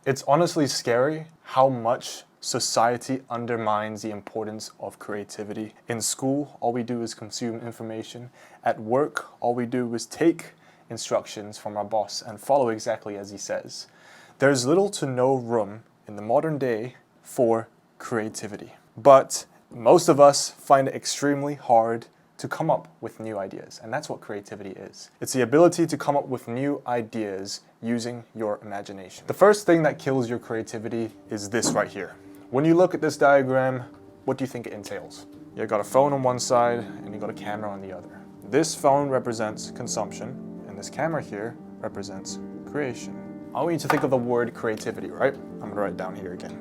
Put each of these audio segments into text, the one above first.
It's honestly scary how much society undermines the importance of creativity. In school, all we do is consume information. At work, all we do is take instructions from our boss and follow exactly as he says. There's little to no room in the modern day for creativity. But most of us find it extremely hard to come up with new ideas, and that's what creativity is. It's the ability to come up with new ideas using your imagination. The first thing that kills your creativity is this right here. When you look at this diagram, what do you think it entails? You've got a phone on one side and you've got a camera on the other. This phone represents consumption, and this camera here represents creation. I want you to think of the word creativity, right? I'm gonna write it down here again.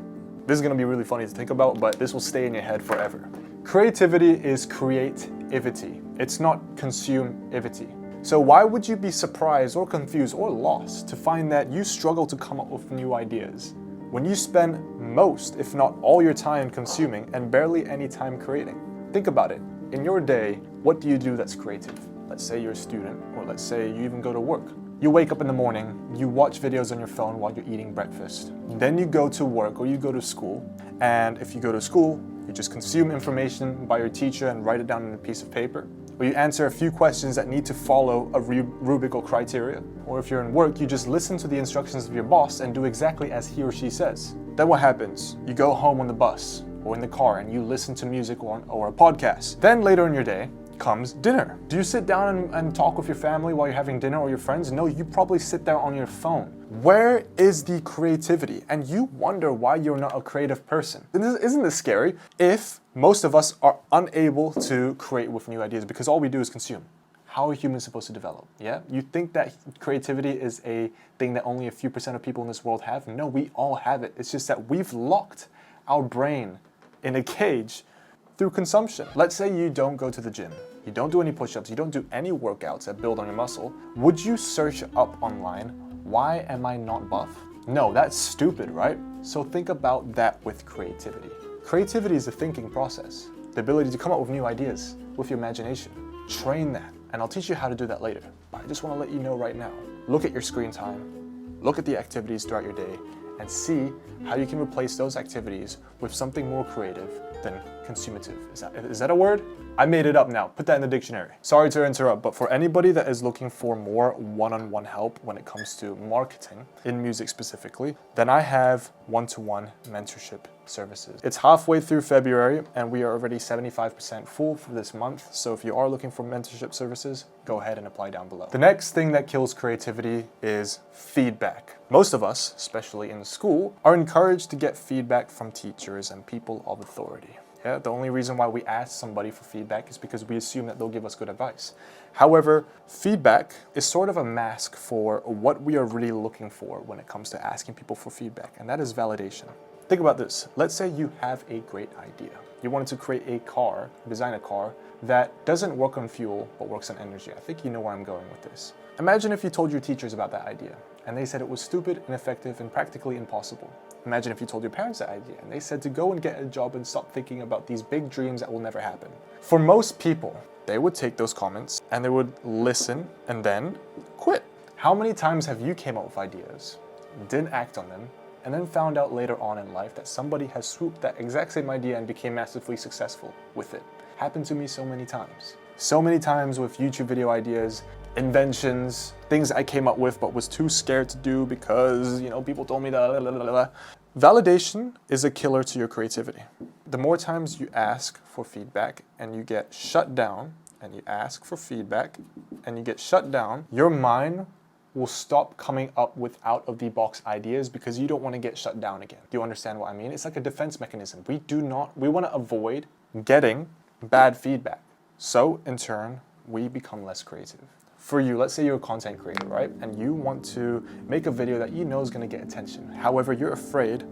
This is gonna be really funny to think about, but this will stay in your head forever. Creativity is creativity. It's not consumeivity. So why would you be surprised or confused or lost to find that you struggle to come up with new ideas when you spend most, if not all your time consuming and barely any time creating? Think about it. In your day, what do you do that's creative? Let's say you're a student, or let's say you even go to work. You wake up in the morning, you watch videos on your phone while you're eating breakfast. Then you go to work or you go to school, and if you go to school, you just consume information by your teacher and write it down on a piece of paper. Or you answer a few questions that need to follow a rubric or criteria. Or if you're in work, you just listen to the instructions of your boss and do exactly as he or she says. Then what happens? You go home on the bus or in the car and you listen to music or a podcast. Then later in your day comes dinner. Do you sit down and talk with your family while you're having dinner or your friends? No, you probably sit there on your phone. Where is the creativity? And you wonder why you're not a creative person. Isn't this scary? If most of us are unable to create with new ideas because all we do is consume, how are humans supposed to develop? Yeah? You think that creativity is a thing that only a few % of people in this world have? No, we all have it. It's just that we've locked our brain in a cage through consumption. Let's say you don't go to the gym. You don't do any push-ups. You don't do any workouts that build on your muscle. Would you search up online, why am I not buff? No, that's stupid, right? So think about that with creativity. Creativity is a thinking process, the ability to come up with new ideas with your imagination. Train that, and I'll teach you how to do that later. But I just want to let you know right now, look at your screen time, look at the activities throughout your day, and see how you can replace those activities with something more creative than consumative. Is that a word? I made it up now. Put that in the dictionary. Sorry to interrupt, but for anybody that is looking for more one-on-one help when it comes to marketing, in music specifically, then I have one-to-one mentorship services. It's halfway through February and we are already 75% full for this month. So if you are looking for mentorship services, go ahead and apply down below. The next thing that kills creativity is feedback. Most of us, especially in school, are encouraged to get feedback from teachers and people of authority. Yeah, the only reason why we ask somebody for feedback is because we assume that they'll give us good advice. However, feedback is sort of a mask for what we are really looking for when it comes to asking people for feedback, and that is validation. Think about this. Let's say you have a great idea. You wanted to create a car, design a car that doesn't work on fuel but works on energy. I think you know where I'm going with this. Imagine if you told your teachers about that idea and they said it was stupid, ineffective, and practically impossible. Imagine if you told your parents that idea and they said to go and get a job and stop thinking about these big dreams that will never happen. For most people, they would take those comments and they would listen and then quit. How many times have you came up with ideas, didn't act on them, and then found out later on in life that somebody has swooped that exact same idea and became massively successful with it? Happened to me so many times. So many times with YouTube video ideas, inventions, things I came up with but was too scared to do because, people told me that. Validation is a killer to your creativity. The more times you ask for feedback and you get shut down, and you ask for feedback and you get shut down, your mind will stop coming up with out-of-the-box ideas because you don't want to get shut down again. Do you understand what I mean? It's like a defense mechanism. We want to avoid getting bad feedback. So, in turn, we become less creative. For you, let's say you're a content creator, right? And you want to make a video that you know is going to get attention. However, you're afraid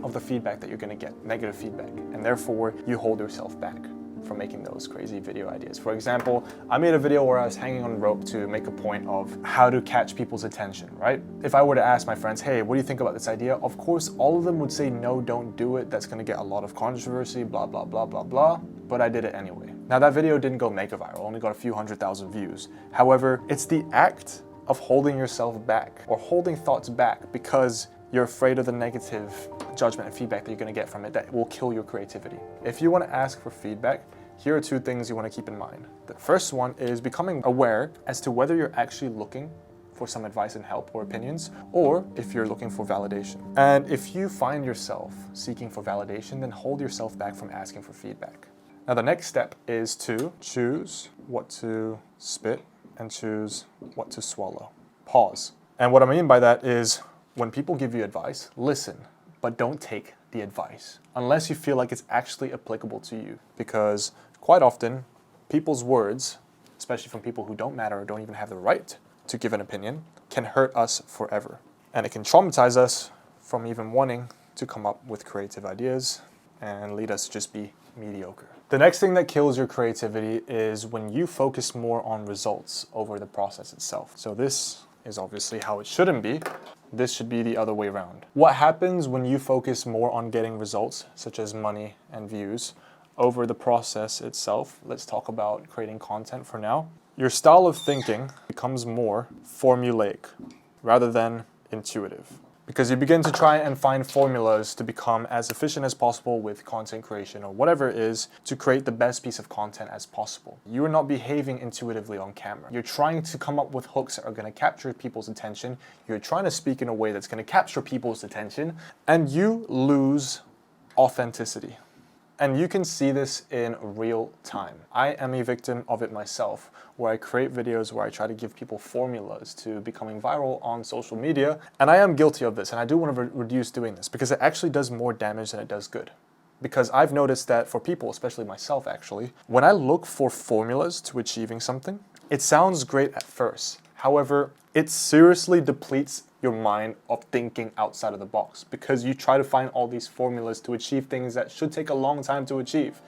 of the feedback that you're going to get, negative feedback, and therefore you hold yourself back from making those crazy video ideas. For example, I made a video where I was hanging on a rope to make a point of how to catch people's attention, right? If I were to ask my friends, hey, what do you think about this idea? Of course, all of them would say, no, don't do it. That's going to get a lot of controversy, blah, blah, blah, blah, blah. But I did it anyway. Now that video didn't go mega viral, only got a few 100,000 views. However, it's the act of holding yourself back or holding thoughts back because You're afraid of the negative judgment and feedback that you're going to get from it that will kill your creativity. If you want to ask for feedback, here are two things you want to keep in mind. The first one is becoming aware as to whether you're actually looking for some advice and help or opinions, or if you're looking for validation. And if you find yourself seeking for validation, then hold yourself back from asking for feedback. Now the next step is to choose what to spit and choose what to swallow. Pause. And what I mean by that is when people give you advice, listen, but don't take the advice unless you feel like it's actually applicable to you. Because quite often, people's words, especially from people who don't matter or don't even have the right to give an opinion, can hurt us forever. And it can traumatize us from even wanting to come up with creative ideas and lead us to just be mediocre. The next thing that kills your creativity is when you focus more on results over the process itself. So this is obviously how it shouldn't be. This should be the other way around. What happens when you focus more on getting results, such as money and views, over the process itself? Let's talk about creating content for now. Your style of thinking becomes more formulaic rather than intuitive, because you begin to try and find formulas to become as efficient as possible with content creation or whatever it is to create the best piece of content as possible. You are not behaving intuitively on camera. You're trying to come up with hooks that are going to capture people's attention. You're trying to speak in a way that's going to capture people's attention, and you lose authenticity. And you can see this in real time. I am a victim of it myself, where I create videos where I try to give people formulas to becoming viral on social media. And I am guilty of this, and I do want to reduce doing this because it actually does more damage than it does good. Because I've noticed that for people, especially myself actually, when I look for formulas to achieving something, it sounds great at first. However, it seriously depletes your mind of thinking outside of the box, because you try to find all these formulas to achieve things that should take a long time to achieve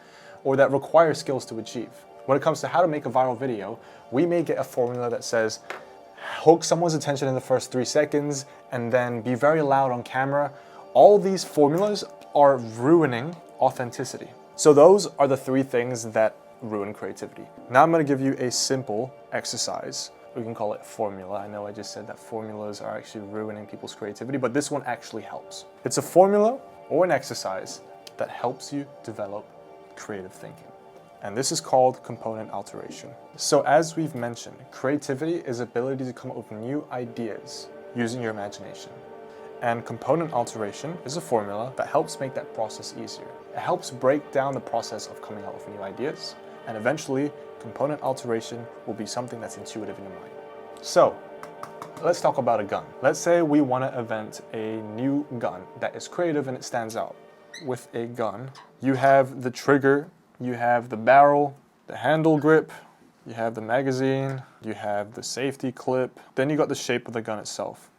or that require skills to achieve. When it comes to how to make a viral video, we may get a formula that says hook someone's attention in the first 3 seconds and then be very loud on camera. All these formulas are ruining authenticity. So those are the 3 things that ruin creativity. Now I'm going to give you a simple exercise. We can call it formula. I know I just said that formulas are actually ruining people's creativity, but this one actually helps. It's a formula or an exercise that helps you develop creative thinking. And this is called component alteration. So as we've mentioned, creativity is the ability to come up with new ideas using your imagination. And component alteration is a formula that helps make that process easier. It helps break down the process of coming up with new ideas, and eventually component alteration will be something that's intuitive in your mind. So let's talk about a gun. Let's say we want to invent a new gun that is creative and it stands out. With a gun, you have the trigger, you have the barrel, the handle grip, you have the magazine, you have the safety clip, then you got the shape of the gun itself.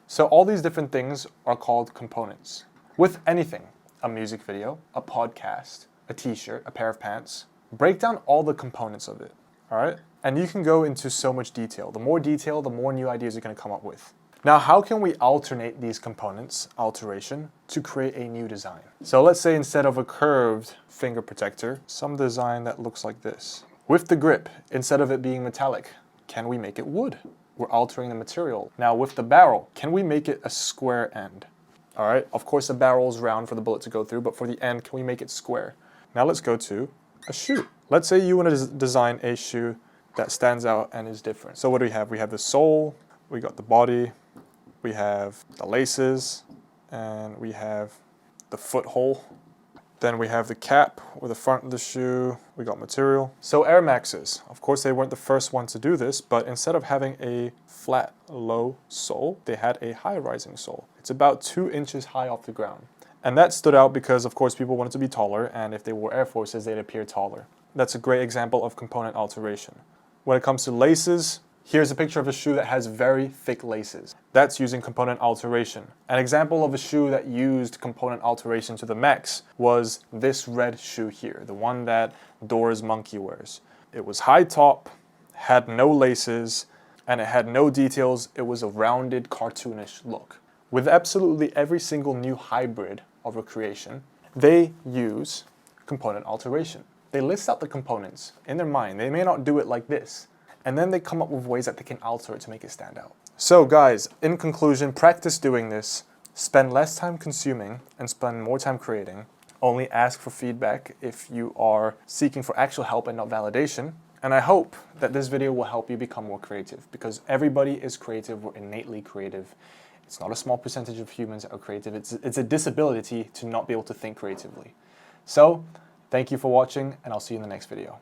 So all these different things are called components. With anything, a music video, a podcast, a t-shirt, a pair of pants, break down all the components of it, all right? And you can go into so much detail. The more detail, the more new ideas you're gonna come up with. Now, how can we alternate these components, alteration, to create a new design? So let's say instead of a curved finger protector, some design that looks like this. With the grip, instead of it being metallic, can we make it wood? We're altering the material. Now with the barrel, can we make it a square end? All right, of course the barrel is round for the bullet to go through, but for the end, can we make it square? Now let's go to a shoe. Let's say you want to design a shoe that stands out and is different. So what do we have? We have the sole, we got the body, we have the laces, and we have the foothold. Then we have the cap or the front of the shoe, we got material. So Air Maxes, of course they weren't the first one to do this, but instead of having a flat, low sole, they had a high rising sole. It's about 2 inches high off the ground. And that stood out because of course people wanted to be taller, and if they wore Air Forces, they'd appear taller. That's a great example of component alteration. When it comes to laces, here's a picture of a shoe that has very thick laces. That's using component alteration. An example of a shoe that used component alteration to the max was this red shoe here, the one that Dora's monkey wears. It was high top, had no laces, and it had no details. It was a rounded, cartoonish look. With absolutely every single new hybrid of a creation, they use component alteration. They list out the components in their mind. They may not do it like this. And then they come up with ways that they can alter it to make it stand out. So guys, in conclusion, practice doing this. Spend less time consuming and spend more time creating. Only ask for feedback if you are seeking for actual help and not validation. And I hope that this video will help you become more creative, because everybody is creative. We're innately creative. It's not a small percentage of humans that are creative. It's a disability to not be able to think creatively. So, thank you for watching, and I'll see you in the next video.